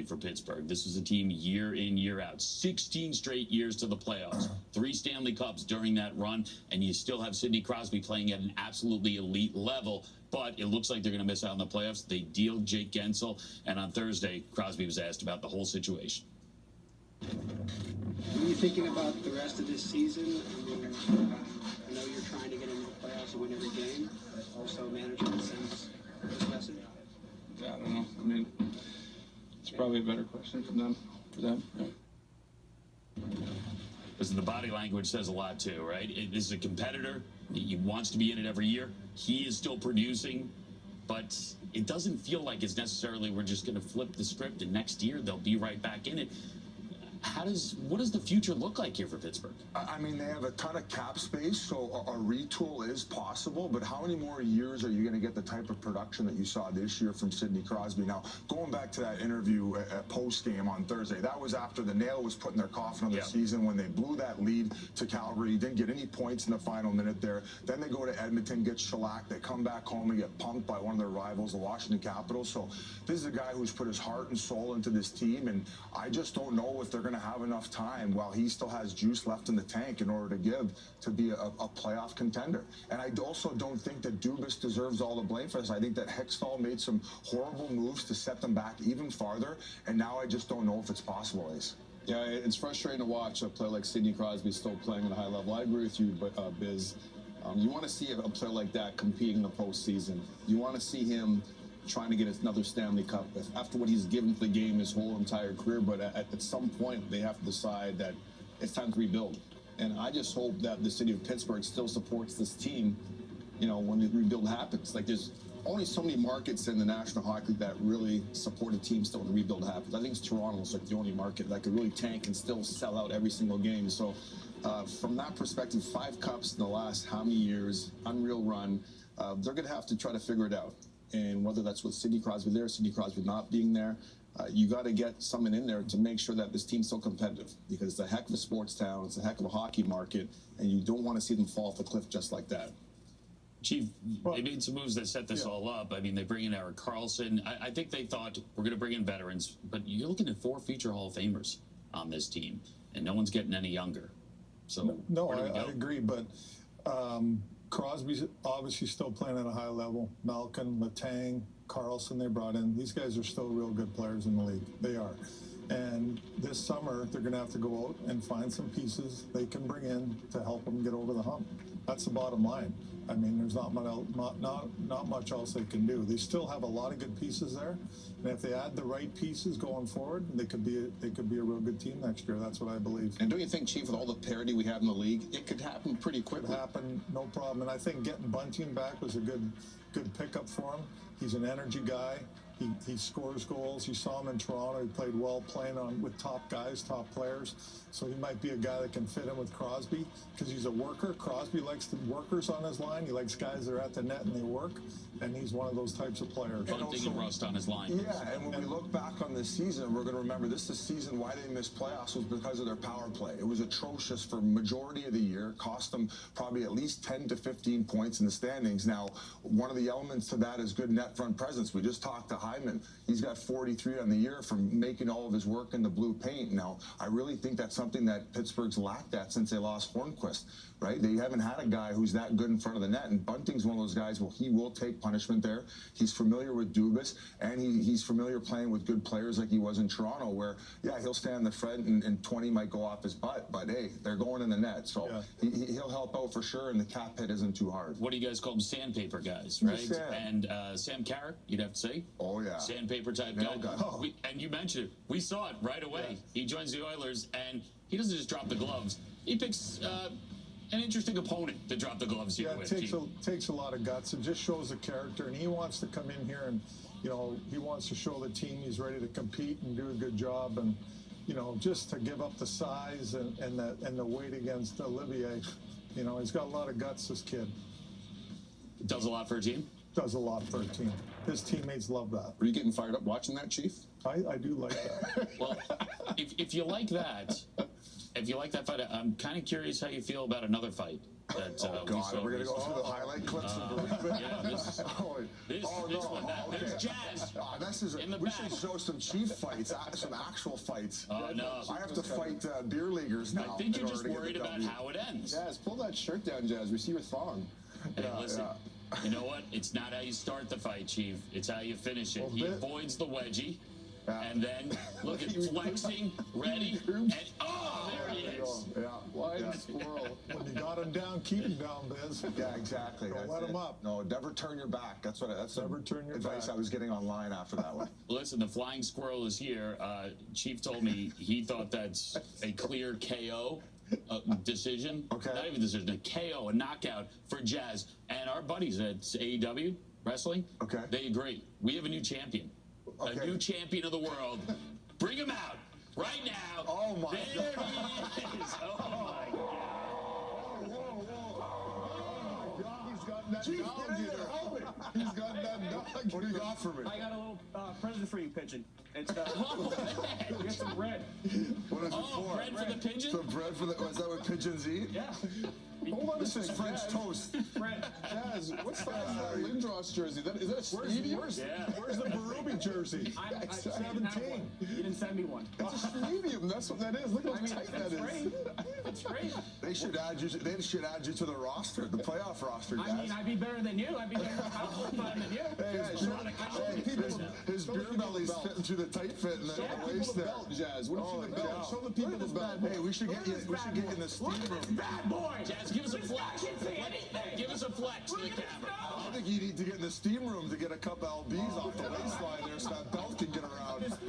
for Pittsburgh. This is a team year in, year out. 16 straight years to the playoffs. 3 Stanley Cups during that run, and you still have Sidney Crosby playing at an absolutely elite level, but it looks like they're going to miss out on the playoffs. They deal Jake Guentzel, and on Thursday, Crosby was asked about the whole situation. What are you thinking about the rest of this season? I know you're trying to get into the playoffs and win every game, but also management sends this message. Yeah, I don't know. I mean, it's probably a better question from them. Yeah. Listen, the body language says a lot too, right? This is a competitor. He wants to be in it every year. He is still producing, but it doesn't feel like it's necessarily we're just going to flip the script and next year they'll be right back in it. What does the future look like here for Pittsburgh? I mean, they have a ton of cap space, so a retool is possible, but how many more years are you going to get the type of production that you saw this year from Sidney Crosby? Now, going back to that interview at post-game on Thursday, that was after the nail was put in their coffin of the season when they blew that lead to Calgary, didn't get any points in the final minute there. Then they go to Edmonton, get shellacked, they come back home and get punked by one of their rivals, the Washington Capitals. So this is a guy who's put his heart and soul into this team, and I just don't know if they're going to have enough time while he still has juice left in the tank in order to give to be a playoff contender. And I also don't think that Dubas deserves all the blame for this. I think that Hextall made some horrible moves to set them back even farther, and now I just don't know if it's possible, Ace. Yeah, it's frustrating to watch a player like Sidney Crosby still playing at a high level. I agree with you, Biz. You want to see a player like that competing in the postseason. You want to see him trying to get another Stanley Cup after what he's given to the game his whole entire career. But at some point, they have to decide that it's time to rebuild. And I just hope that the city of Pittsburgh still supports this team, you know, when the rebuild happens. Like, there's only so many markets in the National Hockey League that really support a team still when the rebuild happens. I think Toronto's like the only market that could really tank and still sell out every single game. So from that perspective, 5 cups in the last how many years, unreal run, they're going to have to try to figure it out. And whether that's with Sidney Crosby there, Sidney Crosby not being there, you got to get someone in there to make sure that this team's still competitive, because it's a heck of a sports town, it's a heck of a hockey market, and you don't want to see them fall off the cliff just like that. Chief, they made some moves that set this all up. I mean, they bring in Erik Karlsson. I think they thought we're going to bring in veterans, but you're looking at 4 future Hall of Famers on this team, and no one's getting any younger. So no, I agree, but Crosby's obviously still playing at a high level. Malkin, Letang, Karlsson they brought in. These guys are still real good players in the league. They are. And this summer, they're going to have to go out and find some pieces they can bring in to help them get over the hump. That's the bottom line. I mean, there's not much else they can do. They still have a lot of good pieces there, and if they add the right pieces going forward, they could be a real good team next year. That's what I believe. And don't you think, Chief, with all the parity we have in the league, it could happen pretty quickly? It could happen, no problem. And I think getting Bunting back was a good pickup for him. He's an energy guy. He scores goals. You saw him in Toronto. He played well playing with top guys, top players. So he might be a guy that can fit in with Crosby because he's a worker. Crosby likes the workers on his line. He likes guys that are at the net and they work. And he's one of those types of players. Bunting and Rust on his line. Yeah, and when we look back on this season, we're going to remember this is the season why they missed playoffs was because of their power play. It was atrocious for majority of the year. Cost them probably at least 10 to 15 points in the standings. Now, one of the elements to that is good net front presence. We just talked to Hyman. He's got 43 on the year from making all of his work in the blue paint. Now, I really think that's something that Pittsburgh's lacked at since they lost Hornquist, right? They haven't had a guy who's that good in front of the net, and Bunting's one of those guys, well, he will take punishment there. He's familiar with Dubas, and he's familiar playing with good players like he was in Toronto, where, yeah, he'll stand in the front and 20 might go off his butt, but hey, they're going in the net, so he'll help out for sure, and the cap hit isn't too hard. What do you guys call them? Sandpaper guys, right? Sam. And Sam Carrick, you'd have to say. Oh, yeah. Sandpaper type guy. And you mentioned it. We saw it right away. Yeah. He joins the Oilers, and he doesn't just drop the gloves. He picks an interesting opponent to drop the gloves here with. It takes a lot of guts. It just shows the character, and he wants to come in here and, you know, he wants to show the team he's ready to compete and do a good job, and, you know, just to give up the size and the weight against Olivier. You know, he's got a lot of guts, this kid. Does a lot for a team? Does a lot for a team. His teammates love that. Were you getting fired up watching that, Chief? I do like that. Well, if you like that, if you like that fight, I'm kind of curious how you feel about another fight. That, Oh, God, we're going to go through the highlight clips and yeah, this one. There's Jazz. We should show some chief fights, some actual fights. Oh, no. I have to fight beer leaguers now. I think you're just worried about how it ends. Jazz, pull that shirt down, Jazz. We see your thong. Hey, listen, you know what? It's not how you start the fight, Chief. It's how you finish it. He avoids the wedgie, and then look at flexing, ready, and oh, there he is. Wide squirrel. When you got him down, keep him down, Biz. Yeah, exactly. Don't let him up. No, never turn your back. That's Never turn your advice back. I was getting online after that one. Listen, the flying squirrel is here. Chief told me he thought that's a clear KO decision. Okay. Not even decision, a KO, a knockout for Jazz. And our buddies at AEW Wrestling, Okay. they agree. We have a new champion. Okay. A new champion of the world. Bring him out right now. Oh, my there God. he is. Oh, my God. He's got that Chief, dog get in eater. there, help me. He's got that dog What do you eater. got for me? I got a little present for you, pigeon. It's Oh, you get some bread. What is it oh, for? bread for the pigeon? The bread for the... Is that what pigeons eat? Yeah. Hold on a This is second, French Jazz. toast. Bread. Jazz, what's that Lindros jersey? Is that a Stevie? Where's the Berube jersey? 17. You didn't send me one. It's a Stevie. That's what that is. Look how tight that is. great. It's great. They should add you to the roster, the playoff roster, guys. I mean, I'd be better than you. I'd be better than you. His beer belly's fitting through the tight fit and the waist there. Belt, Jazz. What Holy if you the cow. belt? Show the people the belt. Hey, we should get you in the steam room. Bad boy. Jazz, give us a flex. I can't say anything. Give us a flex to the camera. I think you need to get in the steam room to get a couple LBs off the waistline there so that belt can get around.